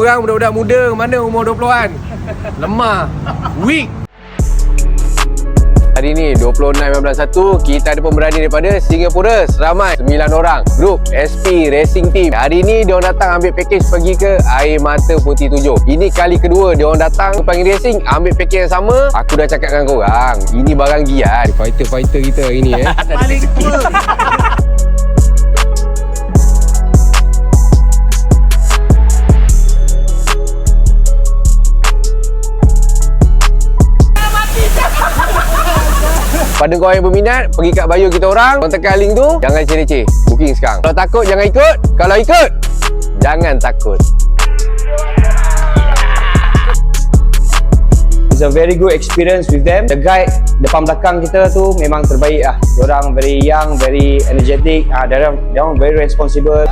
Diorang budak-budak muda, mana umur 20-an. Lemah, weak. Hari ni 26.11 kita ada pemberani daripada Singapura seramai 9 orang. Grup SP Racing Team. Hari ni diorang datang ambil package pergi ke Air Mata Putih 7. Ini kali kedua diorang datang ke panggil racing, ambil package yang sama. Aku dah cakap dengan korang, ini barang giat. Fighter-fighter kita hari ni paling tua. Pada kau yang berminat, pergi kat bio kita orang, tekan link tu, jangan leceh-leceh. Booking sekarang. Kalau takut, jangan ikut. Kalau ikut, jangan takut. It's a very good experience with them. The guide depan belakang kita tu memang terbaik lah. Diorang very young, very energetic. Diorang very responsible.